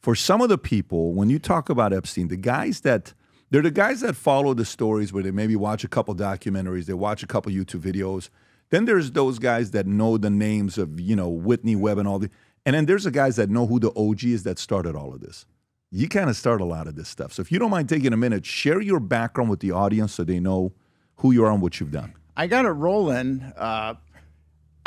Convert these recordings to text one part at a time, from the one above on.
for some of the people, when you talk about Epstein, they're the guys that follow the stories where they maybe watch a couple documentaries, they watch a couple YouTube videos. Then there's those guys that know the names of, Whitney Webb and all the, and then there's the guys that know who the OG is that started all of this. You kind of start a lot of this stuff. So if you don't mind taking a minute, share your background with the audience so they know who you are and what you've done. I got it rolling. I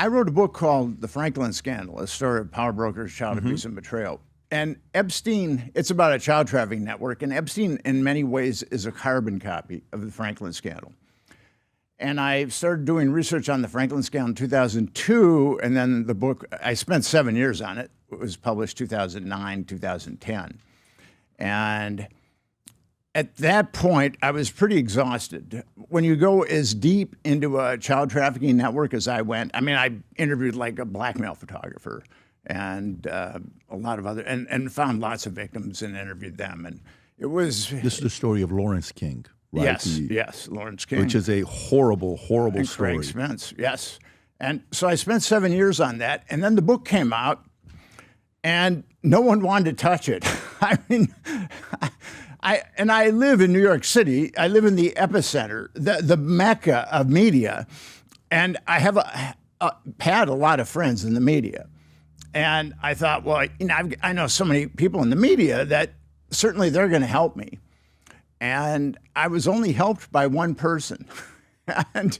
wrote a book called The Franklin Scandal, a story of power brokers, child abuse, and betrayal. And Epstein, it's about a child trafficking network, and Epstein in many ways is a carbon copy of the Franklin Scandal. And I started doing research on the Franklin Scandal in 2002, and then the book, I spent 7 years on it. It was published 2009, 2010. And at that point, I was pretty exhausted. When you go as deep into a child trafficking network as I went, I interviewed like a blackmail photographer and a lot of other, and found lots of victims and interviewed them. And it was... This is the story of Lawrence King, right? Yes, Lawrence King. Which is a horrible, horrible and story. Craig Spence, yes. And so I spent 7 years on that, and then the book came out, and no one wanted to touch it. I live in New York City. I live in the epicenter, the mecca of media, and I have had a lot of friends in the media. And I thought, well, I know so many people in the media that certainly they're going to help me. And I was only helped by one person, and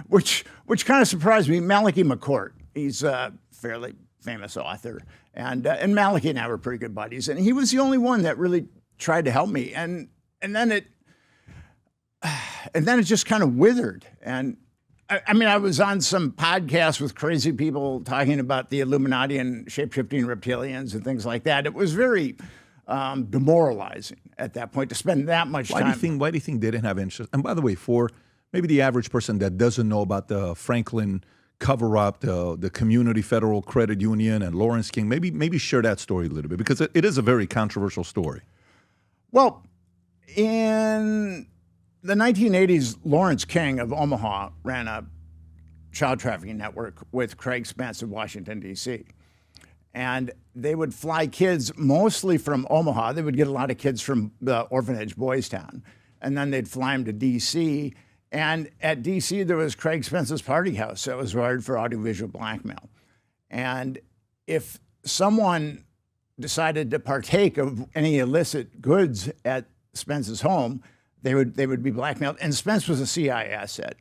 which kind of surprised me. Malachi McCourt. He's a fairly famous author, and Malachi and I were pretty good buddies. And he was the only one that really tried to help me. And then it just kind of withered. And I was on some podcasts with crazy people talking about the Illuminati and shape-shifting reptilians and things like that. It was very demoralizing at that point to spend that much time. Why do you think they didn't have interest? And by the way, for maybe the average person that doesn't know about the Franklin cover-up, the Community Federal Credit Union and Lawrence King, maybe share that story a little bit, because it is a very controversial story. Well, in the 1980s, Lawrence King of Omaha ran a child trafficking network with Craig Spence of Washington, D.C. And they would fly kids mostly from Omaha. They would get a lot of kids from the orphanage Boys Town. And then they'd fly them to D.C. And at D.C., there was Craig Spence's party house that was wired for audiovisual blackmail. And if someone decided to partake of any illicit goods at Spence's home, they would be blackmailed. And Spence was a CIA asset.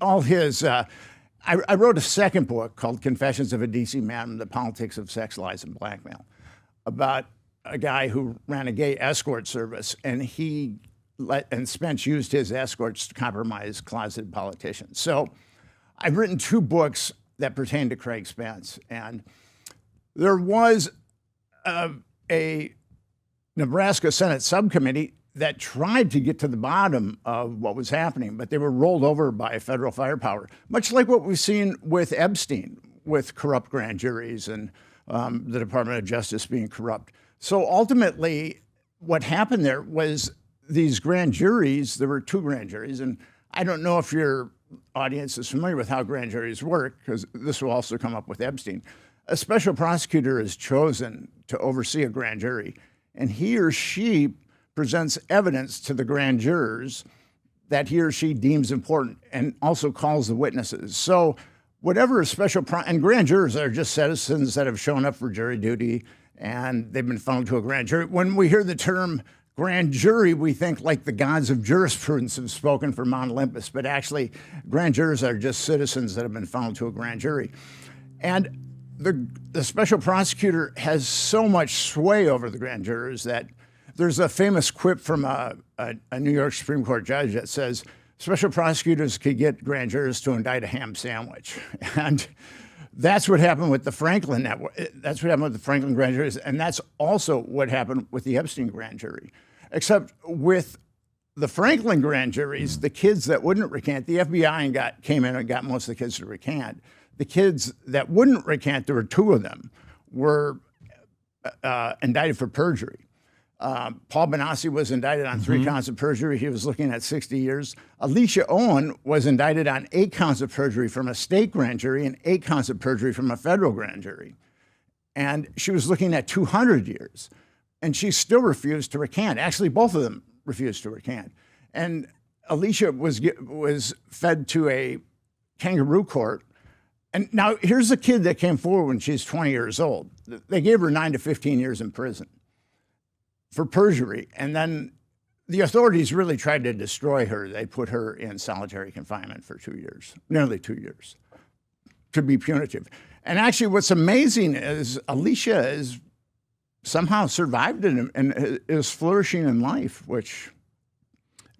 All his... I wrote a second book called Confessions of a D.C. Man, The Politics of Sex, Lies, and Blackmail, about a guy who ran a gay escort service, and Spence used his escorts to compromise closeted politicians. So I've written 2 books that pertain to Craig Spence, and there was a Nebraska Senate subcommittee that tried to get to the bottom of what was happening, but they were rolled over by federal firepower, much like what we've seen with Epstein, with corrupt grand juries and the Department of Justice being corrupt. So ultimately, what happened there was these grand juries, there were 2 grand juries, and I don't know if your audience is familiar with how grand juries work, because this will also come up with Epstein. A special prosecutor is chosen to oversee a grand jury, and he or she presents evidence to the grand jurors that he or she deems important, and also calls the witnesses. So whatever a and grand jurors are just citizens that have shown up for jury duty, and they've been funneled to a grand jury. When we hear the term grand jury, we think like the gods of jurisprudence have spoken for Mount Olympus, but actually grand jurors are just citizens that have been funneled to a grand jury. And the special prosecutor has so much sway over the grand jurors that there's a famous quip from a New York Supreme Court judge that says special prosecutors could get grand jurors to indict a ham sandwich. And that's what happened with the Franklin network. That's what happened with the Franklin grand juries. And that's also what happened with the Epstein grand jury. Except with the Franklin grand juries, the kids that wouldn't recant, the FBI came in and got most of the kids to recant. The kids that wouldn't recant, there were 2 of them, were indicted for perjury. Paul Benassi was indicted on 3 counts of perjury. He was looking at 60 years. Alicia Owen was indicted on 8 counts of perjury from a state grand jury and 8 counts of perjury from a federal grand jury. And she was looking at 200 years. And she still refused to recant. Actually, both of them refused to recant. And Alicia was fed to a kangaroo court. And now here's a kid that came forward when she's 20 years old. They gave her 9 to 15 years in prison for perjury. And then the authorities really tried to destroy her. They put her in solitary confinement for 2 years, nearly 2 years, to be punitive. And actually what's amazing is Alicia has somehow survived it and is flourishing in life, which...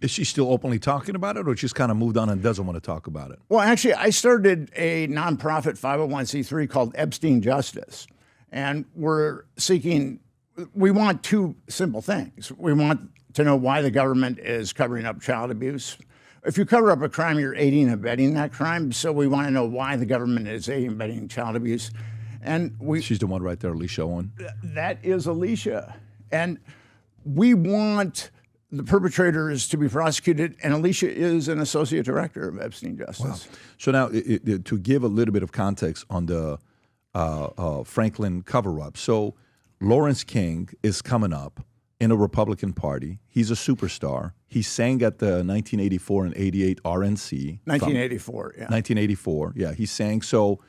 Is she still openly talking about it, or she's kind of moved on and doesn't want to talk about it? Well, actually, I started a nonprofit 501c3 called Epstein Justice. And we want two simple things. We want to know why the government is covering up child abuse. If you cover up a crime, you're aiding and abetting that crime. So we want to know why the government is aiding and abetting child abuse. And she's the one right there, Alicia Owen. That is Alicia. And we want the perpetrators to be prosecuted, and Alicia is an associate director of Epstein Justice. Wow. So now, to give a little bit of context on the Franklin cover-up. So Lawrence King is coming up in a Republican Party. He's a superstar. He sang at the 1984 and 88 RNC. 1984, yeah. 1984, yeah. He sang. So,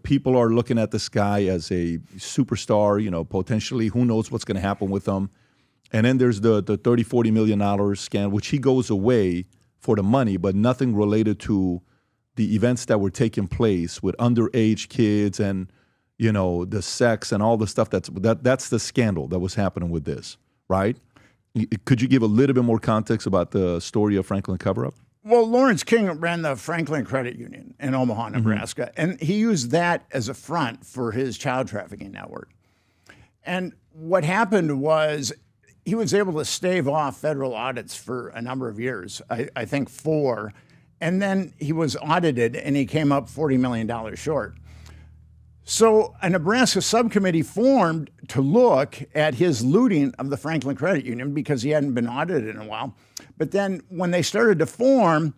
people are looking at this guy as a superstar, potentially. Who knows what's going to happen with him. And then there's the $30, $40 million scandal, which he goes away for the money, but nothing related to the events that were taking place with underage kids and, the sex and all the stuff that's the scandal that was happening with this, right? Could you give a little bit more context about the story of Franklin cover-up? Well, Lawrence King ran the Franklin Credit Union in Omaha, Nebraska, and he used that as a front for his child trafficking network. And what happened was he was able to stave off federal audits for a number of years, I think 4. And then he was audited and he came up $40 million short. So a Nebraska subcommittee formed to look at his looting of the Franklin Credit Union because he hadn't been audited in a while. But then when they started to form,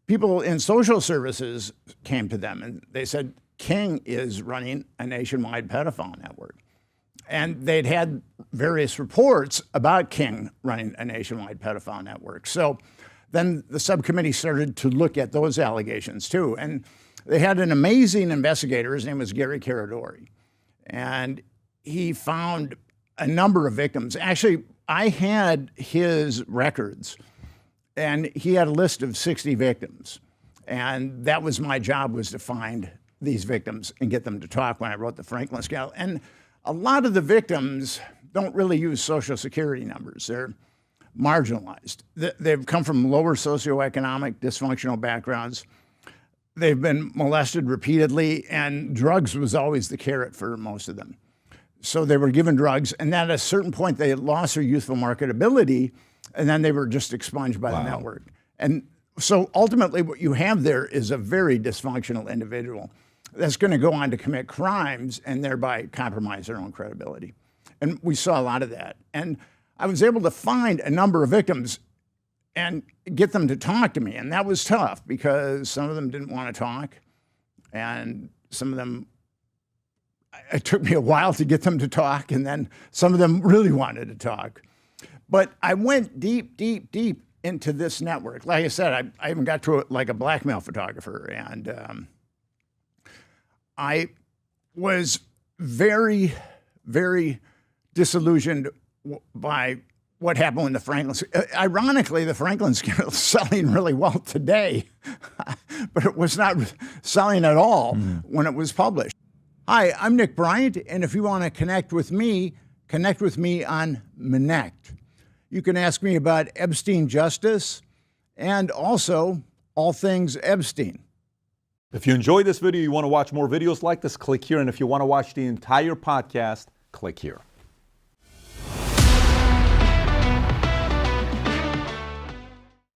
people in social services came to them and they said, King is running a nationwide pedophile network. And they'd had various reports about King running a nationwide pedophile network. So then the subcommittee started to look at those allegations too. And they had an amazing investigator. His name was Gary Caradori. And he found a number of victims. Actually, I had his records, and he had a list of 60 victims. And that was my job, was to find these victims and get them to talk when I wrote the Franklin scandal. And a lot of the victims don't really use Social Security numbers. They're marginalized. They've come from lower socioeconomic, dysfunctional backgrounds. They've been molested repeatedly, and drugs was always the carrot for most of them. So they were given drugs, and then at a certain point, they lost their youthful marketability, and then they were just expunged by the network. And so ultimately, what you have there is a very dysfunctional individual that's going to go on to commit crimes and thereby compromise their own credibility. And we saw a lot of that. And I was able to find a number of victims and get them to talk to me. And that was tough because some of them didn't want to talk. And some of them, it took me a while to get them to talk. And then some of them really wanted to talk. But I went deep, deep, deep into this network. Like I said, I even got to it like a blackmail photographer. And I was very, very disillusioned by what happened when the Franklin. Ironically, the Franklin scandal is selling really well today, but it was not selling at all when it was published. Hi, I'm Nick Bryant, and if you want to connect with me on Connect. You can ask me about Epstein Justice and also all things Epstein. If you enjoyed this video, you want to watch more videos like this, click here. And if you want to watch the entire podcast, click here.